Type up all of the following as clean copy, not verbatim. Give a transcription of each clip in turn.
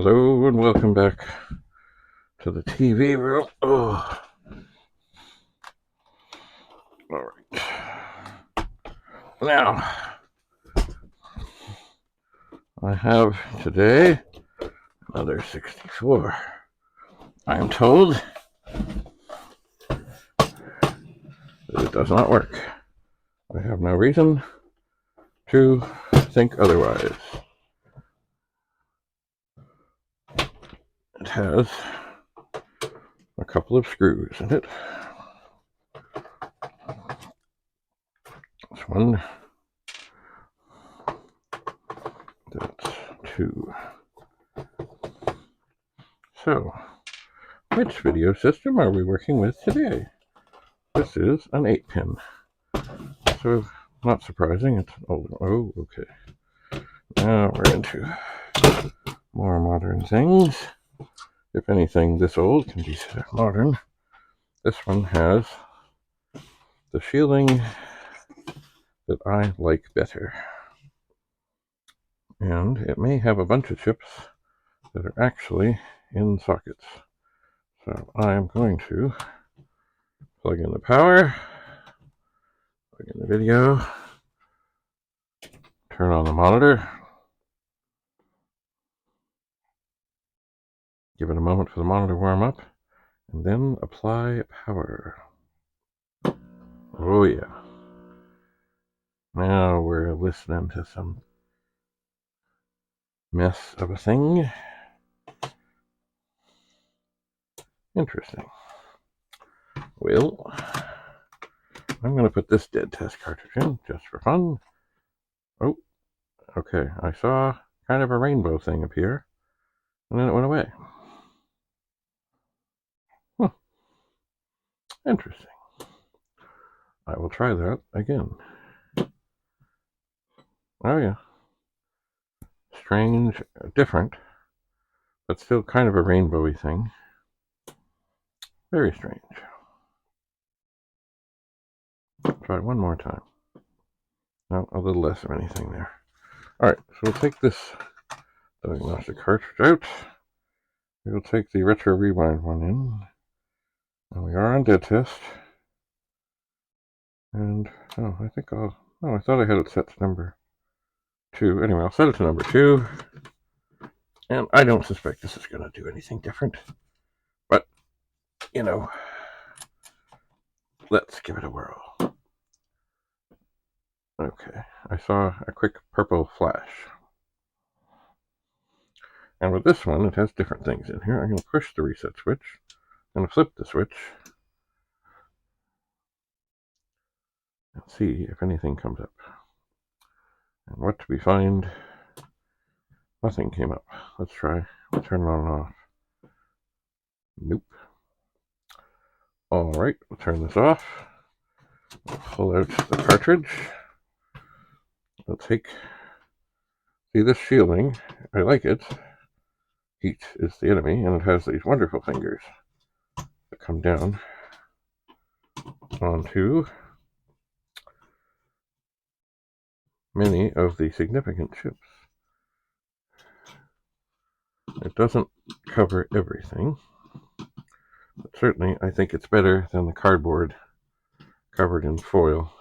Hello and welcome back to the TV room. Oh, all right. Now, I have today another 64. I am told that it does not work. I have no reason to think otherwise. It has a couple of screws in it. This one, that's two. So, which video system are we working with today? This is an 8-pin. So, not surprising, it's an older. Oh, okay. Now we're into more modern things. If anything this old can be modern. This one has the shielding that I like better. And it may have a bunch of chips that are actually in sockets. So I am going to plug in the power, plug in the video, turn on the monitor, give it a moment for the monitor to warm up, and then apply power. Oh yeah. Now we're listening to some mess of a thing. Interesting. Well, I'm going to put this dead test cartridge in just for fun. Oh, okay. I saw kind of a rainbow thing appear, and then it went away. Interesting. I will try that again. Oh yeah. Strange, different, but still kind of a rainbowy thing. Very strange. Try one more time. No, a little less of anything there. Alright, so we'll take this diagnostic cartridge out. We will take the retro rewind one in. And we are on dead test. And, oh, I think I'll, oh, I thought I had it set to number 2. Anyway, I'll set it to number 2. And I don't suspect this is going to do anything different. But, you know, let's give it a whirl. Okay, I saw a quick purple flash. And with this one, it has different things in here. I'm going to push the reset switch. I'm going to flip the switch. And see if anything comes up. And what do we find? Nothing came up. Let's try. We'll turn it on and off. Nope. Alright, we'll turn this off. We'll pull out the cartridge. We'll take... See this shielding? I like it. Heat is the enemy, and it has these wonderful fingers that come down onto many of the significant chips. It doesn't cover everything, but certainly I think it's better than the cardboard covered in foil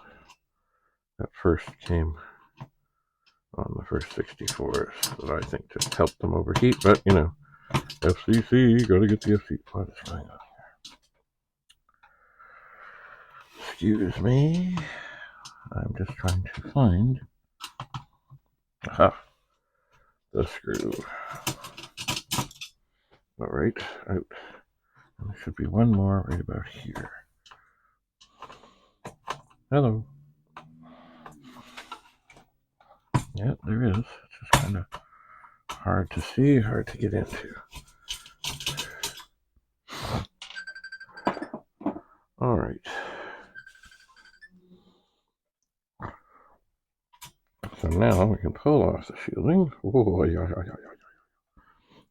that first came on the first 64s that I think just helped them overheat. But, you know, FCC, gotta get the FCC. What is going on here? Excuse me. I'm just trying to find the screw. Alright, out. And there should be one more right about here. Hello. Yeah, there is. It's just kind of hard to see, hard to get into. Alright. So now we can pull off the shielding. Oh, yeah.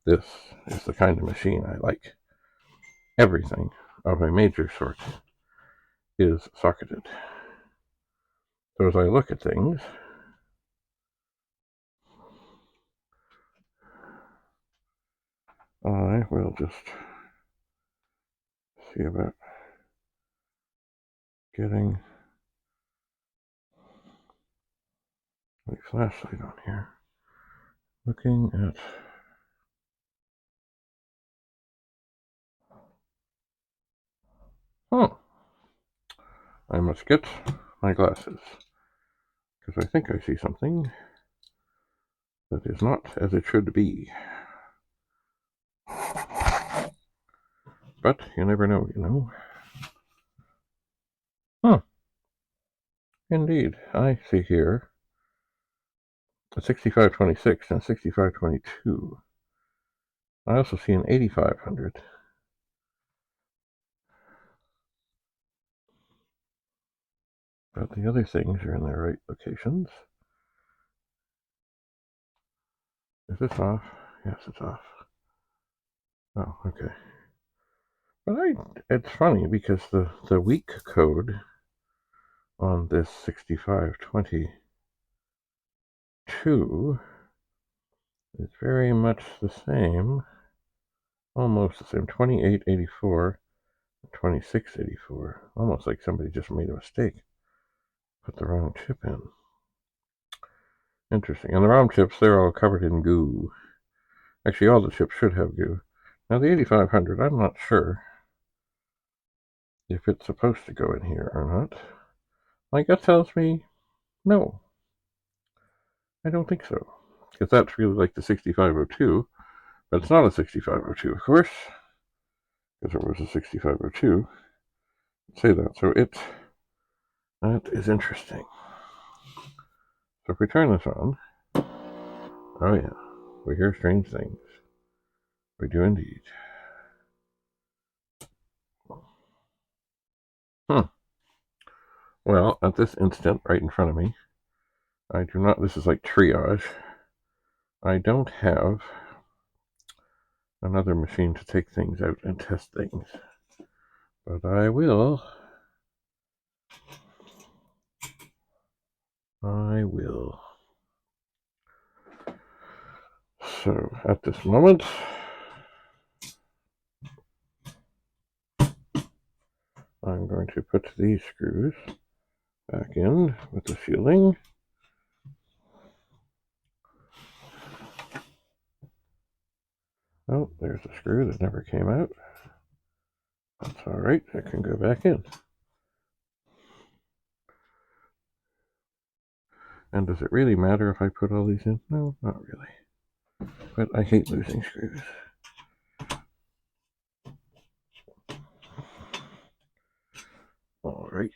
This is the kind of machine I like. Everything of a major sort is socketed. So as I look at things, I will just see about getting a flashlight on here. Looking at I must get my glasses, because I think I see something that is not as it should be. But you never know, you know. Indeed, I see here a 6526 and a 6522. I also see an 8500. But the other things are in their right locations. Is this off? Yes, it's off. Oh, okay. But it's funny because the weak code on this 6522 is very much the same, almost the same, 2884, 2684, almost like somebody just made a mistake, put the wrong chip in. Interesting. And the ROM chips, they're all covered in goo. Actually, all the chips should have goo. Now, the 8500, I'm not sure if it's supposed to go in here or not. My gut tells me no. I don't think so. Because that's really like the 6502, but it's not a 6502, of course, because it was a 6502. Say that. So that is interesting. So if we turn this on, oh yeah, we hear strange things. We do indeed. Well, at this instant, right in front of me, I do not, this is like triage. I don't have another machine to take things out and test things. But I will. So, at this moment, I'm going to put these screws back in with the shielding. Oh, there's a screw that never came out. That's all right. It can go back in. And does it really matter if I put all these in? No, not really. But I hate losing screws. All right.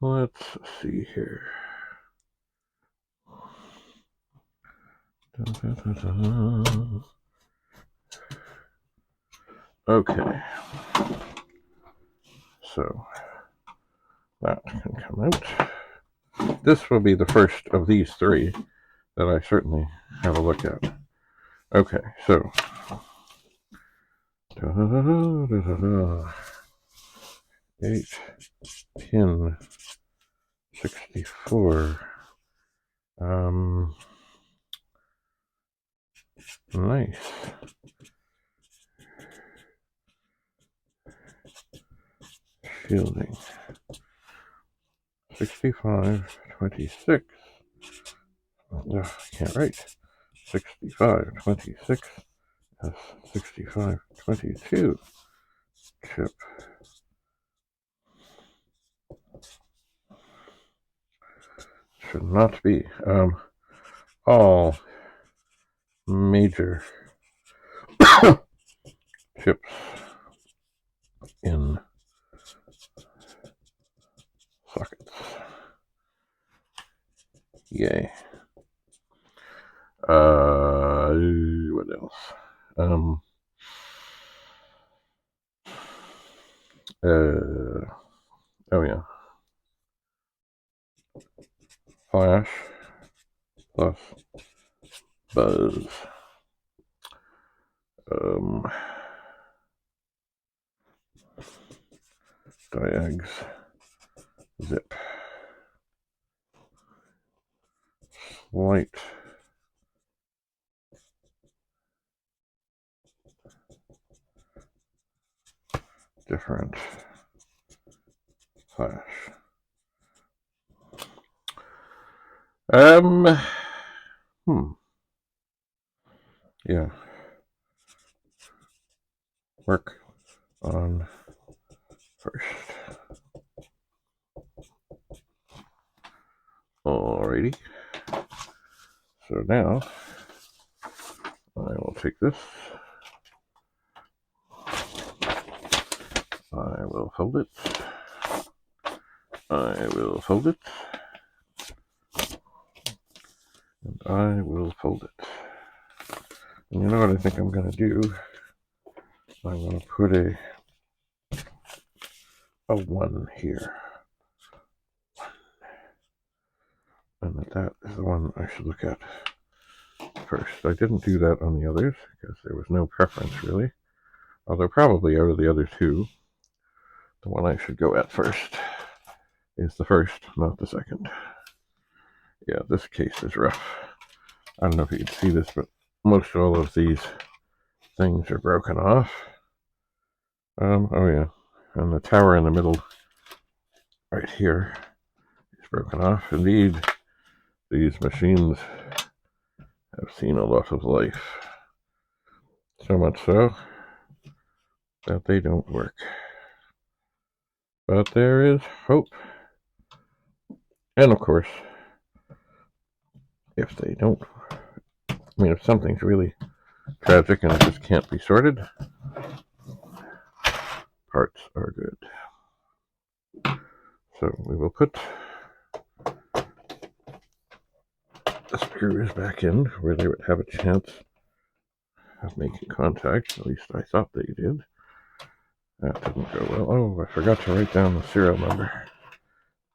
Let's see here. Okay. So that can come out. This will be the first of these three that I certainly have a look at. Okay, so 8-pin 64. Nice. Shielding. 6526. I can't write. 6526. That's 6522 chip. Should not be. All major chips in sockets. Yay. What else? Oh yeah. Flash plus buzz. Diags zip. Slight different flash. Yeah. Work on first. Alrighty. So now I will take this. I will fold it. I will fold it. And I will fold it. And you know what I think I'm going to do? I'm going to put a 1 here. And that is the one I should look at first. I didn't do that on the others because there was no preference really. Although probably out of the other two, the one I should go at first is the first, not the second. Yeah, this case is rough. I don't know if you can see this, but most all of these things are broken off. Oh yeah, and the tower in the middle right here is broken off. Indeed, these machines have seen a lot of life. So much so that they don't work. But there is hope. And of course, if they don't, I mean, if something's really tragic and it just can't be sorted, parts are good. So we will put the screws back in where they would have a chance of making contact. At least I thought they did. That didn't go well. Oh, I forgot to write down the serial number.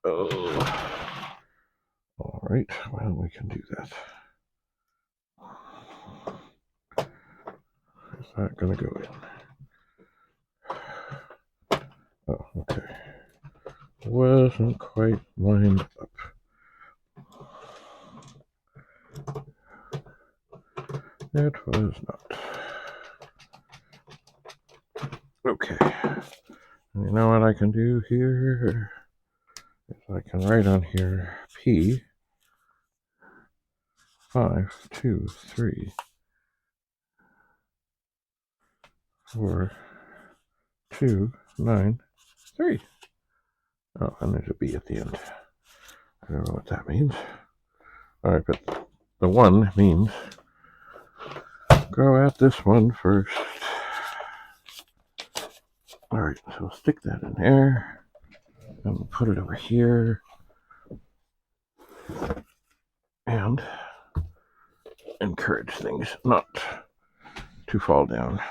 Oh. Alright, well, we can do that. Is that going to go in? Oh, okay. Wasn't quite lined up. It was not. Okay. And you know what I can do here? Is I can write on here P 5 2 3 4 2 9 3. Oh, and there's a B at the end. I don't know what that means. Alright, but the 1 means go at this one first. Alright, so we'll stick that in there. And we'll put it over here. And encourage things not to fall down.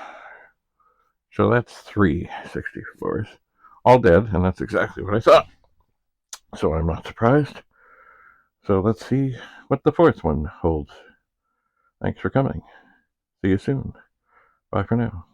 So that's 3 64s. All dead, and that's exactly what I thought. So I'm not surprised. So let's see what the 4th one holds. Thanks for coming. See you soon. Bye for now.